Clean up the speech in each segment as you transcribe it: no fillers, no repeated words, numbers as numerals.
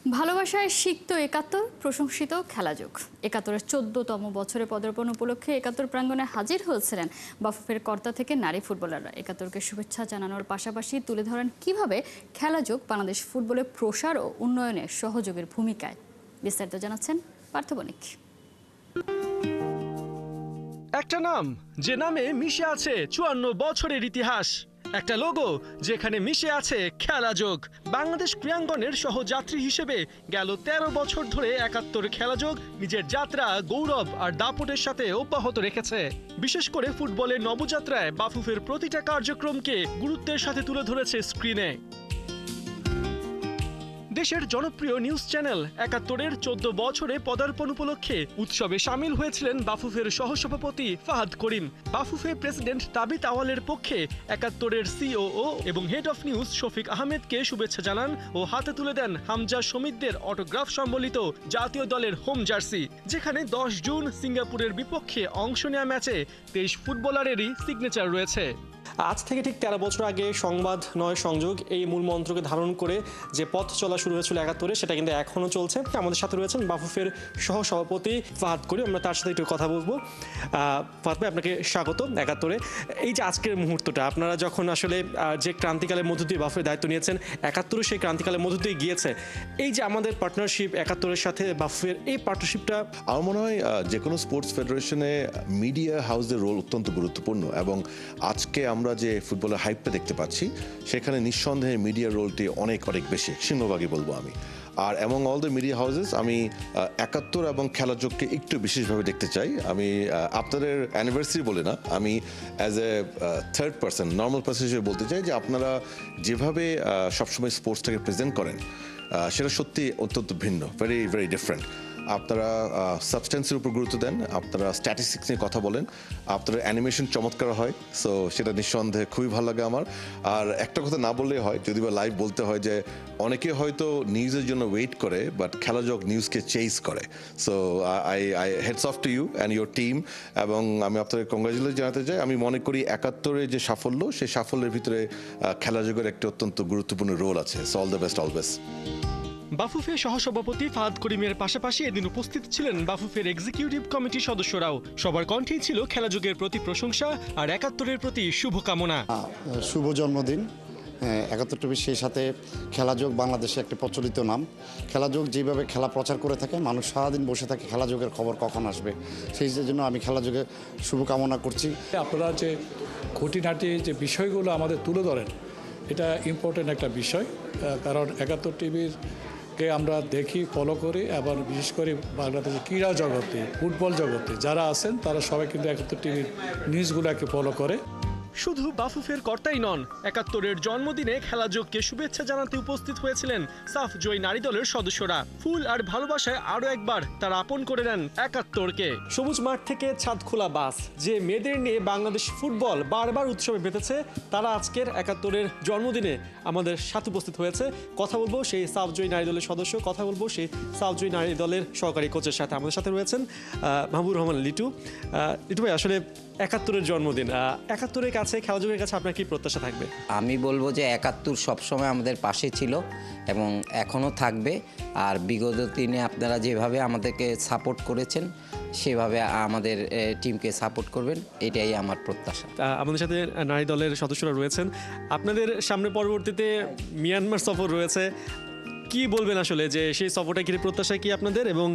ভালোবাসায় সিক্ত একাত্তর, প্রশংসিত খেলাযোগ। একাত্তরের 14তম বছরে পদার্পণ উপলক্ষে একাত্তর প্রাঙ্গণে হাজির হয়েছিলেন বাফুফের কর্তা থেকে নারী ফুটবলাররা। একাত্তরকে শুভেচ্ছা জানানোর পাশাপাশি তুলে ধরেন কিভাবে খেলাযোগ বাংলাদেশ ফুটবলের প্রসার ও উন্নয়নে সহযোগের ভূমিকায়। বিস্তারিত জানাচ্ছেন পার্থ বণিক। একটা নাম, যে নামে মিশে আছে 54 বছরের ইতিহাস। একটা লোগো, যেখানে মিশে আছে খেলাযোগ। বাংলাদেশ ক্রীড়াঙ্গনের সহযাত্রী হিসেবে গেল 13 বছর ধরে একাত্তর খেলাযোগ নিজের যাত্রা গৌরব আর দাপটের সাথে অব্যাহত রেখেছে। বিশেষ করে ফুটবলের নবযাত্রায় বাফুফের প্রতিটা কার্যক্রমকে গুরুত্বের সাথে তুলে ধরেছে স্ক্রিনে। দেশের জনপ্রিয় নিউজ চ্যানেল একাত্তরের 14 বছরে পদার্পণ উপলক্ষে উৎসবে সামিল হয়েছিলেন বাফুফের সহসভাপতি ফাহাদ করিম। বাফুফে প্রেসিডেন্ট তাবিত আওয়ালের পক্ষে একাত্তরের সিওও এবং হেড অফ নিউজ শফিক আহমেদকে শুভেচ্ছা জানান ও হাতে তুলে দেন হামজা শমীদদের অটোগ্রাফ সম্বলিত জাতীয় দলের হোম জার্সি, যেখানে 10 জুন সিঙ্গাপুরের বিপক্ষে অংশ নেওয়া ম্যাচে 23 ফুটবলারেরই সিগনেচার রয়েছে। আজ থেকে ঠিক 13 বছর আগে সংবাদ নয় সংযোগ এই মূল মন্ত্রকে ধারণ করে যে পথ চলা শুরু হয়েছিল একাত্তরে, সেটা কিন্তু এখনো চলছে। আমাদের সাথে রয়েছেন বাফুফের সহ সভাপতি ফাহাদ করিম। আমরা তার সাথে একটু কথা বলবো। ফাহাদ ভাই, আপনাকে স্বাগত একাত্তরে। এই যে আজকের মুহূর্তটা, আপনারা যখন আসলে যে ক্রান্তিকালের মধ্য দিয়ে বাফুফের দায়িত্ব নিয়েছেন, একাত্তরে সেই ক্রান্তিকালের মধ্য দিয়ে গিয়েছে, এই যে আমাদের পার্টনারশিপ একাত্তরের সাথে বাফুফের, এই পার্টনারশিপটা আমার মনে হয় যে কোনো স্পোর্টস ফেডারেশনে মিডিয়া হাউসের রোল অত্যন্ত গুরুত্বপূর্ণ। এবং আজকে আমরা যে ফুটবলের হাইপটা দেখতে পাচ্ছি, সেখানে নিঃসন্দেহে মিডিয়া রোলটি অনেক অনেক বেশি, সিংহভাগই বলবো আমি। আর among all the media houses আমি একাত্তর এবং খেলাযোগকে একটু বিশেষভাবে দেখতে চাই। আমি আপনাদের অ্যানিভার্সারি বলে না, আমি as a third person, normal person হিসেবে বলতে চাই যে আপনারা যেভাবে সবসময় স্পোর্টসটাকে প্রেজেন্ট করেন, সেটা সত্যি অত্যন্ত ভিন্ন, ভেরি ভেরি ডিফারেন্ট। আপনারা সাবস্টেন্সের উপর গুরুত্ব দেন, আপনারা স্ট্যাটিস্টিক্স নিয়ে কথা বলেন, আপনাদের অ্যানিমেশন চমৎকার হয়। সো সেটা নিঃসন্দেহে খুবই ভালো লাগে আমার। আর একটা কথা না বললেই হয়, যদি বা লাইভ বলতে হয়, যে অনেকে হয়তো নিউজের জন্য ওয়েট করে, বাট খেলাযোগ নিউজকে চেস করে। So I hats off to you and your team. এবং আমি আপনাদের কংগ্রাচুলেট জানাতে চাই। আমি মনে করি একাত্তরের যে সাফল্য, সেই সাফল্যের ভিতরে খেলাযোগের একটি অত্যন্ত গুরুত্বপূর্ণ রোল আছে। So all the best, always. Bafufe সহসভাপতি ফাহাদ করিমের পাশাপাশি এদিন উপস্থিত ছিলেন বাফুফের এক্সিকিউটিভ কমিটির সদস্যরাও। সবার কণ্ঠেই ছিল খেলাযোগের প্রতি প্রশংসা আর একাত্তরের প্রতি শুভকামনা। শুভ জন্মদিন একাত্তরটা। সেই সাথে খেলাযোগ বাংলাদেশে একটি প্রচলিত নাম। খেলাযোগ যেভাবে খেলা প্রচার করে থাকে, মানুষ সারাদিন বসে থাকে খেলাযোগের খবর কখন আসবে, সেই জন্য আমি খেলাযোগে শুভকামনা করছি। আপনারা যে খুঁটিনাটি যে বিষয়গুলো আমাদের তুলে ধরেন, এটা ইম্পর্টেন্ট একটা বিষয়। কারণ একাত্তর টিভির কে আমরা দেখি, ফলো করি, এবং বিশেষ করে বাংলাদেশের ক্রীড়া জগতে, ফুটবল জগতে যারা আছেন, তারা সবাই কিন্তু একাত্তর টিভির নিউজগুলোকে ফলো করে। শুধু বাফুফের কর্তাই নন, একাত্তরের জন্মদিনে খেলাযোগকে শুভেচ্ছা জানাতে উপস্থিত হয়েছিলেন সাফ জয়ী নারী দলের সদস্যরা। ফুল আর ভালোবাসায় আরও একবার তারা আপন করে নেন একাত্তরকে। সবুজ মাঠ থেকে ছাদ খোলা বাস, যে মেয়েদের নিয়ে বাংলাদেশ ফুটবল বারবার উৎসবে পেতেছে, তারা আজকের একাত্তরের জন্মদিনে আমাদের সাথে উপস্থিত হয়েছে। কথা বলবো সেই সাফ জয়ী নারী দলের সদস্য, কথা বলবো সেই সাফ জয়ী নারী দলের সহকারী কোচের সাথে। আমাদের সাথে রয়েছেন মাহবুবুর রহমান লিটু। লিটু ভাই, আসলে একাত্তরের জন্মদিন, একাত্তরের কাছে, খেলাযোগের কাছে আপনার কি প্রত্যাশা থাকবে? আমি বলবো যে একাত্তর সবসময় আমাদের পাশে ছিল এবং এখনও থাকবে। আর বিগত দিনে আপনারা যেভাবে আমাদেরকে সাপোর্ট করেছেন, সেভাবে আমাদের টিমকে সাপোর্ট করবেন, এটাই আমার প্রত্যাশা। আমাদের সাথে নারী দলের সদস্যরা রয়েছেন। আপনাদের সামনে পরবর্তীতে মিয়ানমার সফর রয়েছে, কি বলবেন আসলে, যে সেই সফরটা কি প্রত্যাশা কি আপনাদের, এবং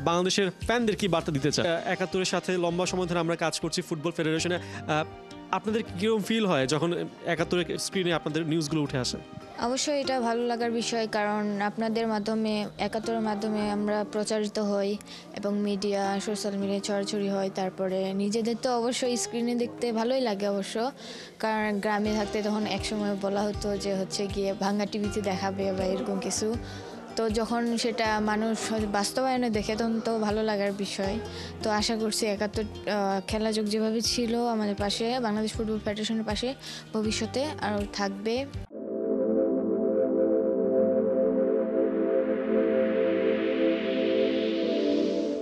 বাংলাদেশের ফ্যানদের কি বার্তা দিতে চান? একাত্তরের সাথে লম্বা সময় ধরে আমরা কাজ করছি ফুটবল ফেডারেশনে, আপনাদের কীরকম ফিল হয় যখন একাত্তরের স্ক্রিনে আপনাদের নিউজগুলো উঠে আসে? অবশ্যই এটা ভালো লাগার বিষয়, কারণ আপনাদের মাধ্যমে, একাত্তরের মাধ্যমে আমরা প্রচারিত হই এবং মিডিয়া, সোশ্যাল মিডিয়ায় ছড়াছড়ি হয়। তারপরে নিজেদের তো অবশ্যই স্ক্রিনে দেখতে ভালোই লাগে অবশ্য, কারণ গ্রামে থাকতে তখন একসময় বলা হতো যে হচ্ছে গিয়ে ভাঙা টিভিতে দেখাবে বা এরকম কিছু। তো যখন সেটা মানুষ বাস্তবায়নে দেখে, তখন তো ভালো লাগার বিষয়। তো আশা করছি একাত্তর খেলাযোগ যেভাবে ছিল আমাদের পাশে, বাংলাদেশ ফুটবল ফেডারেশনের পাশে, ভবিষ্যতে আরও থাকবে।